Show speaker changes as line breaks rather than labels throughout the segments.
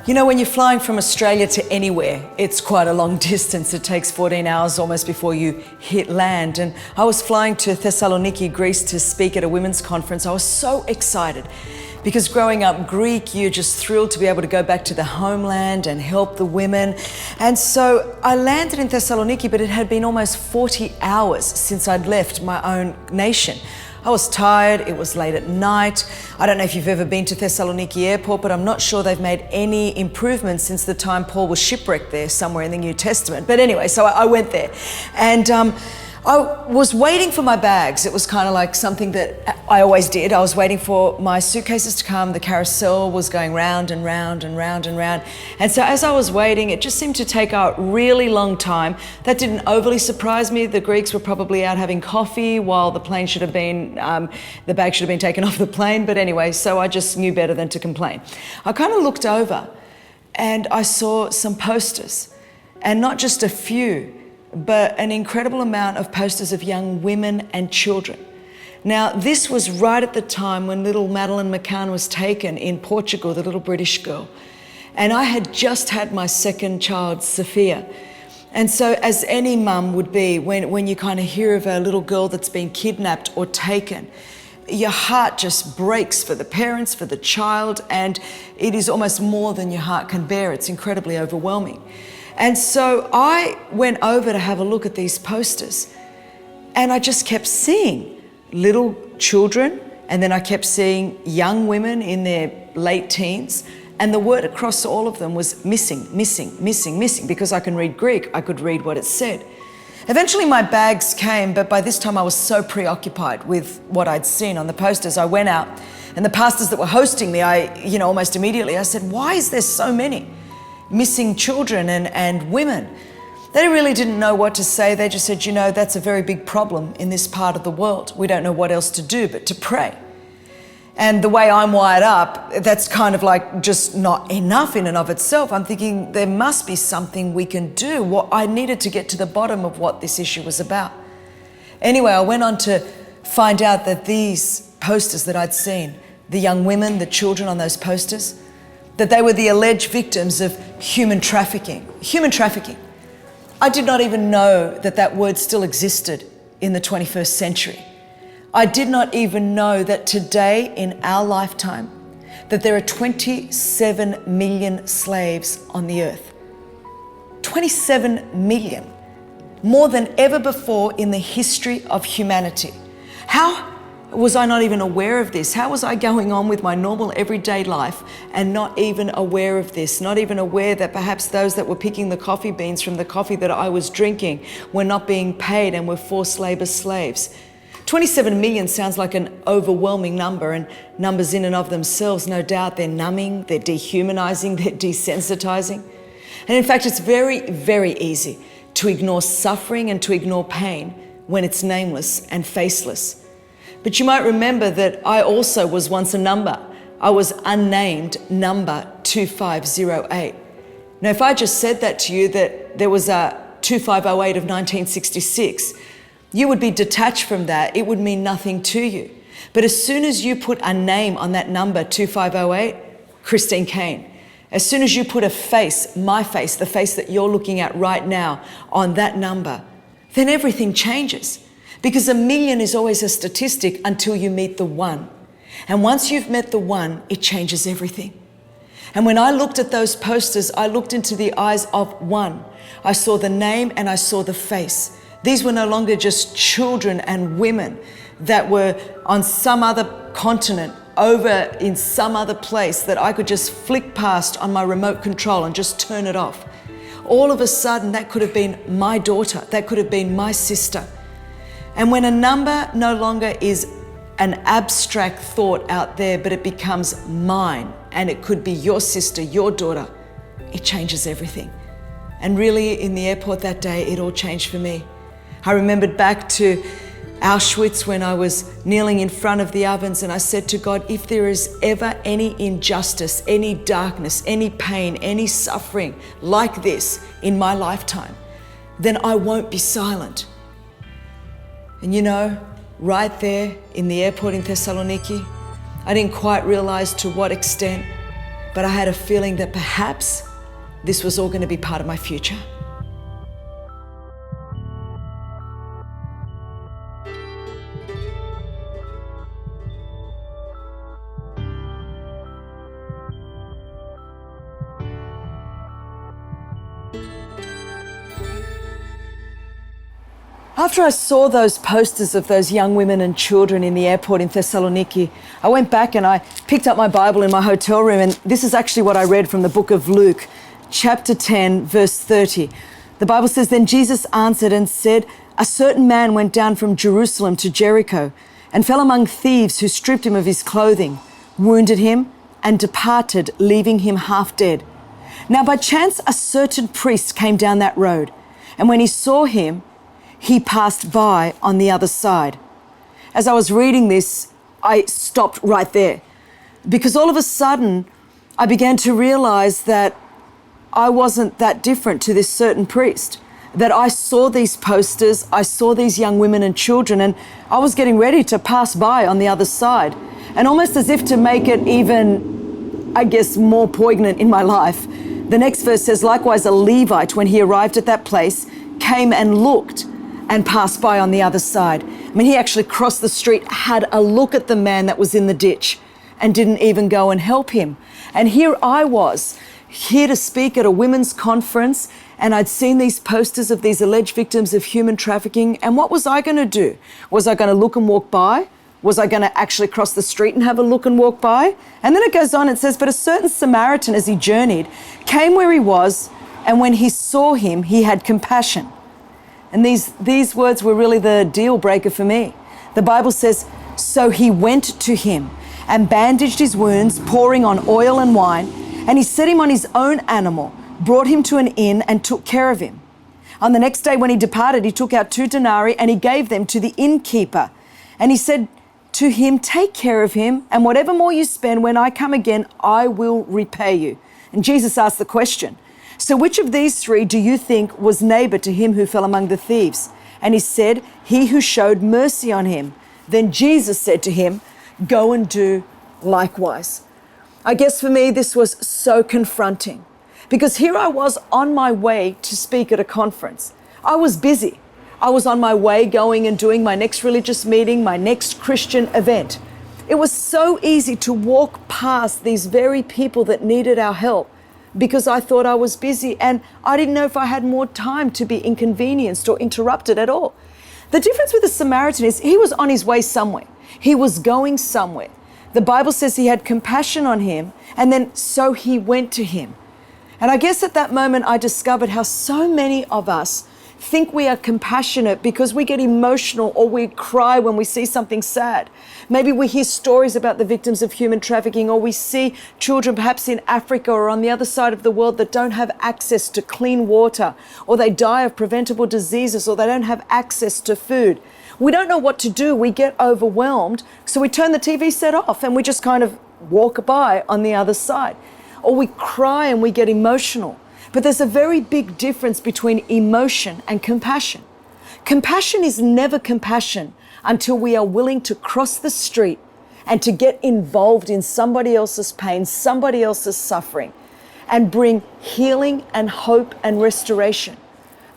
You know, when you're flying from Australia to anywhere, it's quite a long distance. It takes 14 hours almost before you hit land. And I was flying to Thessaloniki, Greece to speak at a women's conference. I was so excited because growing up Greek, you're just thrilled to be able to go back to the homeland and help the women. And so I landed in Thessaloniki, but it had been almost 40 hours since I'd left my own nation. I was tired, it was late at night. I don't know if you've ever been to Thessaloniki airport, but I'm not sure they've made any improvements since the time Paul was shipwrecked there somewhere in the New Testament. But anyway, so I went there and I was waiting for my bags. It was kind of like something that I always did. I was waiting for my suitcases to come. The carousel was going round and round and round and round. And so as I was waiting, it just seemed to take a really long time. That didn't overly surprise me. The Greeks were probably out having coffee while the plane should have been, the bag should have been taken off the plane. But anyway, so I just knew better than to complain. I kind of looked over and I saw some posters, and not just a few, but an incredible amount of posters of young women and children. Now, this was right at the time when little Madeleine McCann was taken in Portugal, the little British girl. And I had just had my second child, Sophia. And so as any mum would be, when you kind of hear of a little girl that's been kidnapped or taken, your heart just breaks for the parents, for the child, and it is almost more than your heart can bear. It's incredibly overwhelming. And so I went over to have a look at these posters, and I just kept seeing little children, and then I kept seeing young women in their late teens, and the word across all of them was missing, missing, missing, missing. Because I can read Greek, I could read what it said. Eventually my bags came, but by this time I was so preoccupied with what I'd seen on the posters. I went out, and the pastors that were hosting me, almost immediately, I said, why is there so many missing children and women? They really didn't know what to say. They just said, that's a very big problem in this part of the world. We don't know what else to do but to pray. And the way I'm wired up, that's kind of like just not enough in and of itself. I'm thinking there must be something we can do. I needed to get to the bottom of what this issue was about. Anyway, I went on to find out that these posters that I'd seen, the young women, the children on those posters, that they were the alleged victims of human trafficking. Human trafficking. I did not even know that that word still existed in the 21st century. I did not even know that today in our lifetime, that there are 27 million slaves on the earth. 27 million. More than ever before in the history of humanity. How was I not even aware of this? How was I going on with my normal everyday life and not even aware of this? Not even aware that perhaps those that were picking the coffee beans from the coffee that I was drinking were not being paid and were forced labor slaves. 27 million sounds like an overwhelming number, and numbers in and of themselves, no doubt, they're numbing, they're dehumanizing, they're desensitizing. And in fact, it's very, very easy to ignore suffering and to ignore pain when it's nameless and faceless. But you might remember that I also was once a number. I was unnamed number 2508. Now, if I just said that to you, that there was a 2508 of 1966, you would be detached from that. It would mean nothing to you. But as soon as you put a name on that number 2508, Christine Kane, as soon as you put a face, my face, the face that you're looking at right now on that number, then everything changes. Because a million is always a statistic until you meet the one. And once you've met the one, it changes everything. And when I looked at those posters, I looked into the eyes of one. I saw the name and I saw the face. These were no longer just children and women that were on some other continent, over in some other place that I could just flick past on my remote control and just turn it off. All of a sudden, that could have been my daughter. That could have been my sister. And when a number no longer is an abstract thought out there, but it becomes mine, and it could be your sister, your daughter, it changes everything. And really, in the airport that day, it all changed for me. I remembered back to Auschwitz when I was kneeling in front of the ovens and I said to God, if there is ever any injustice, any darkness, any pain, any suffering like this in my lifetime, then I won't be silent. And right there in the airport in Thessaloniki, I didn't quite realize to what extent, but I had a feeling that perhaps this was all going to be part of my future. After I saw those posters of those young women and children in the airport in Thessaloniki, I went back and I picked up my Bible in my hotel room, and this is actually what I read from the book of Luke, chapter 10, verse 30. The Bible says, "Then Jesus answered and said, a certain man went down from Jerusalem to Jericho and fell among thieves who stripped him of his clothing, wounded him, and departed, leaving him half dead. Now by chance a certain priest came down that road, and when he saw him, he passed by on the other side." As I was reading this, I stopped right there, because all of a sudden I began to realize that I wasn't that different to this certain priest, that I saw these posters, I saw these young women and children, and I was getting ready to pass by on the other side. And almost as if to make it even, I guess, more poignant in my life, the next verse says, "Likewise a Levite, when he arrived at that place, came and looked and passed by on the other side." I mean, he actually crossed the street, had a look at the man that was in the ditch, and didn't even go and help him. And here I was, here to speak at a women's conference, and I'd seen these posters of these alleged victims of human trafficking, and what was I going to do? Was I going to look and walk by? Was I going to actually cross the street and have a look and walk by? And then it goes on, it says, "But a certain Samaritan, as he journeyed, came where he was, and when he saw him, he had compassion." And these words were really the deal breaker for me. The Bible says, "So he went to him and bandaged his wounds, pouring on oil and wine, and he set him on his own animal, brought him to an inn, and took care of him. On the next day when he departed, he took out 2 denarii and he gave them to the innkeeper. And he said to him, 'Take care of him, and whatever more you spend, when I come again, I will repay you.'" And Jesus asked the question, "So which of these 3 do you think was neighbor to him who fell among the thieves?" And he said, "He who showed mercy on him." Then Jesus said to him, "Go and do likewise." I guess for me, this was so confronting, because here I was on my way to speak at a conference. I was busy. I was on my way going and doing my next religious meeting, my next Christian event. It was so easy to walk past these very people that needed our help, because I thought I was busy and I didn't know if I had more time to be inconvenienced or interrupted at all. The difference with the Samaritan is he was on his way somewhere. He was going somewhere. The Bible says he had compassion on him, and then so he went to him. And I guess at that moment I discovered how so many of us think we are compassionate because we get emotional or we cry when we see something sad. Maybe we hear stories about the victims of human trafficking, or we see children perhaps in Africa or on the other side of the world that don't have access to clean water, or they die of preventable diseases, or they don't have access to food. We don't know what to do. We get overwhelmed, so we turn the TV set off and we just kind of walk by on the other side. Or we cry and we get emotional. But there's a very big difference between emotion and compassion. Compassion is never compassion until we are willing to cross the street and to get involved in somebody else's pain, somebody else's suffering, and bring healing and hope and restoration.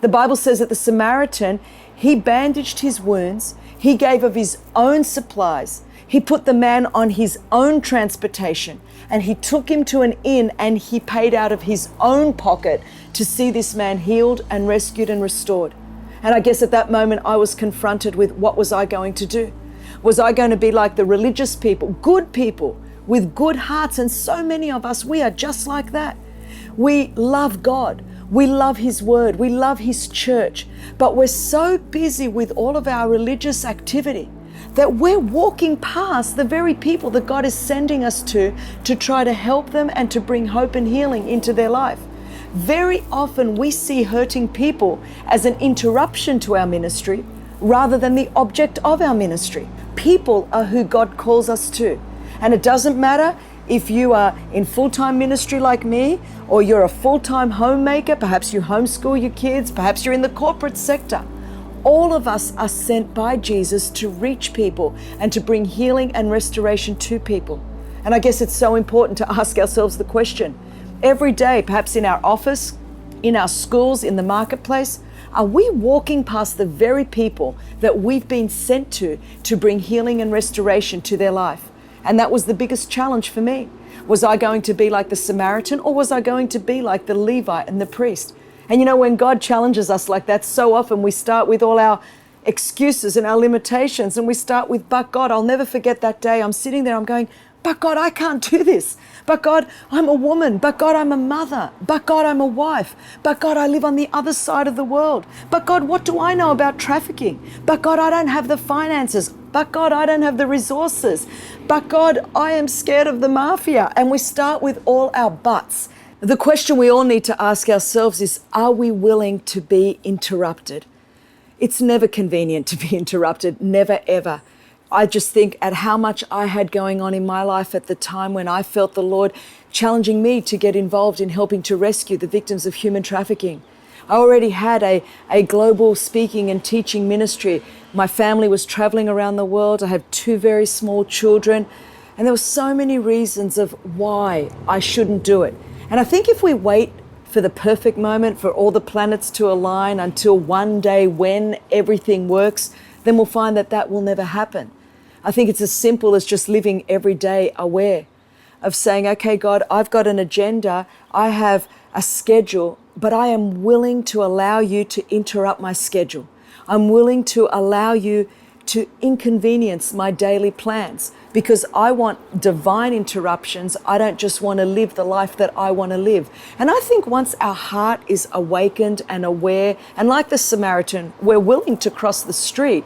The Bible says that the Samaritan, he bandaged his wounds, he gave of his own supplies, he put the man on his own transportation, and he took him to an inn, and he paid out of his own pocket to see this man healed and rescued and restored. And I guess at that moment I was confronted with, what was I going to do? Was I going to be like the religious people, good people with good hearts? And so many of us, we are just like that. We love God. We love His Word. We love His church. But we're so busy with all of our religious activity that we're walking past the very people that God is sending us to try to help them and to bring hope and healing into their life. Very often we see hurting people as an interruption to our ministry rather than the object of our ministry. People are who God calls us to. And it doesn't matter if you are in full-time ministry like me, or you're a full-time homemaker, perhaps you homeschool your kids, perhaps you're in the corporate sector. All of us are sent by Jesus to reach people and to bring healing and restoration to people. And I guess it's so important to ask ourselves the question, every day, perhaps in our office, in our schools, in the marketplace, are we walking past the very people that we've been sent to bring healing and restoration to their life? And that was the biggest challenge for me. Was I going to be like the Samaritan, or was I going to be like the Levite and the priest? And you know, when God challenges us like that, so often we start with all our excuses and our limitations, and we start with, but God. I'll never forget that day. I'm sitting there, I'm going, but God, I can't do this. But God, I'm a woman. But God, I'm a mother. But God, I'm a wife. But God, I live on the other side of the world. But God, what do I know about trafficking? But God, I don't have the finances. But God, I don't have the resources. But God, I am scared of the mafia. And we start with all our buts. The question we all need to ask ourselves is, are we willing to be interrupted? It's never convenient to be interrupted, never ever. I just think at how much I had going on in my life at the time when I felt the Lord challenging me to get involved in helping to rescue the victims of human trafficking. I already had a global speaking and teaching ministry. My family was traveling around the world. I have 2 very small children. And there were so many reasons of why I shouldn't do it. And I think if we wait for the perfect moment, for all the planets to align until one day when everything works, then we'll find that that will never happen. I think it's as simple as just living every day aware of saying, okay, God, I've got an agenda, I have a schedule, but I am willing to allow you to interrupt my schedule. I'm willing to allow you to inconvenience my daily plans because I want divine interruptions. I don't just want to live the life that I want to live. And I think once our heart is awakened and aware, and like the Samaritan, we're willing to cross the street,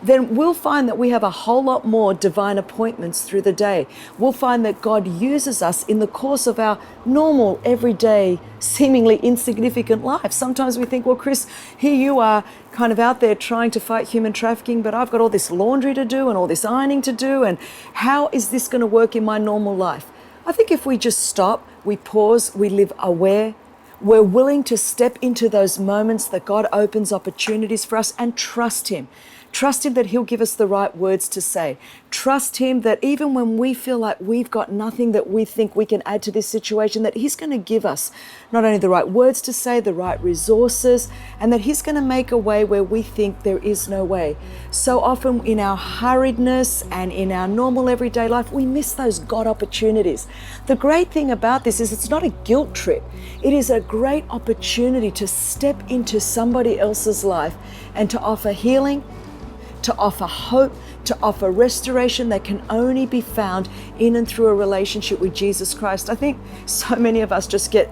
then we'll find that we have a whole lot more divine appointments through the day. We'll find that God uses us in the course of our normal, everyday, seemingly insignificant life. Sometimes we think, well, Chris, here you are kind of out there trying to fight human trafficking, but I've got all this laundry to do and all this ironing to do, and how is this going to work in my normal life? I think if we just stop, we pause, we live aware, we're willing to step into those moments that God opens opportunities for us and trust Him. Trust Him that He'll give us the right words to say. Trust Him that even when we feel like we've got nothing that we think we can add to this situation, that He's going to give us not only the right words to say, the right resources, and that He's going to make a way where we think there is no way. So often in our hurriedness and in our normal everyday life, we miss those God opportunities. The great thing about this is it's not a guilt trip. It is a great opportunity to step into somebody else's life and to offer healing, to offer hope, to offer restoration that can only be found in and through a relationship with Jesus Christ. I think so many of us just get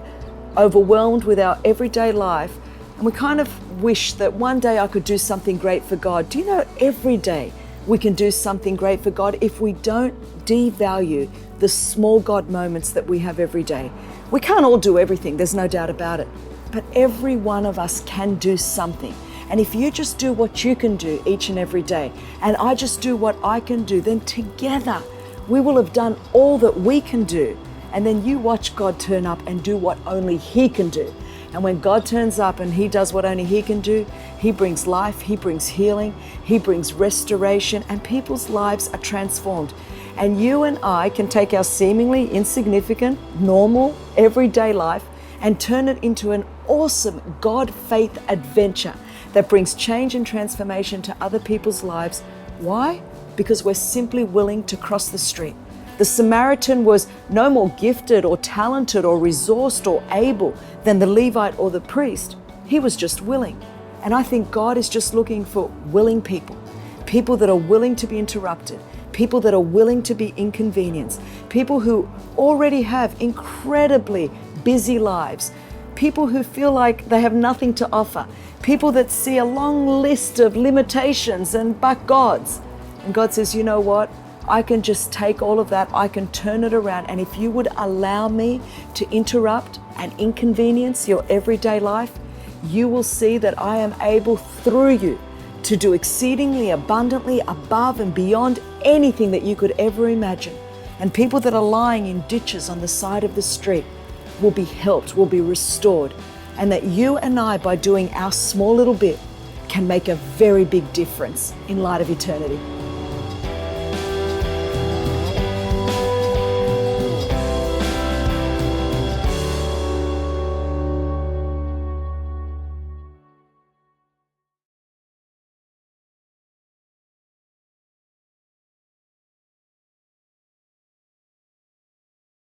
overwhelmed with our everyday life, and we kind of wish that one day I could do something great for God. Do you know, every day we can do something great for God if we don't devalue the small God moments that we have every day. We can't all do everything, there's no doubt about it, but every one of us can do something. And if you just do what you can do each and every day, and I just do what I can do, then together we will have done all that we can do. And then you watch God turn up and do what only He can do. And when God turns up and He does what only He can do, He brings life, He brings healing, He brings restoration, and people's lives are transformed. And you and I can take our seemingly insignificant, normal, everyday life and turn it into an awesome God-faith adventure that brings change and transformation to other people's lives. Why? Because we're simply willing to cross the street. The Samaritan was no more gifted or talented or resourced or able than the Levite or the priest. He was just willing. And I think God is just looking for willing people, people that are willing to be interrupted, people that are willing to be inconvenienced, people who already have incredibly busy lives, people who feel like they have nothing to offer, people that see a long list of limitations and but God's. And God says, you know what? I can just take all of that, I can turn it around. And if you would allow me to interrupt and inconvenience your everyday life, you will see that I am able through you to do exceedingly abundantly above and beyond anything that you could ever imagine. And people that are lying in ditches on the side of the street will be helped, will be restored. And that you and I, by doing our small little bit, can make a very big difference in light of eternity.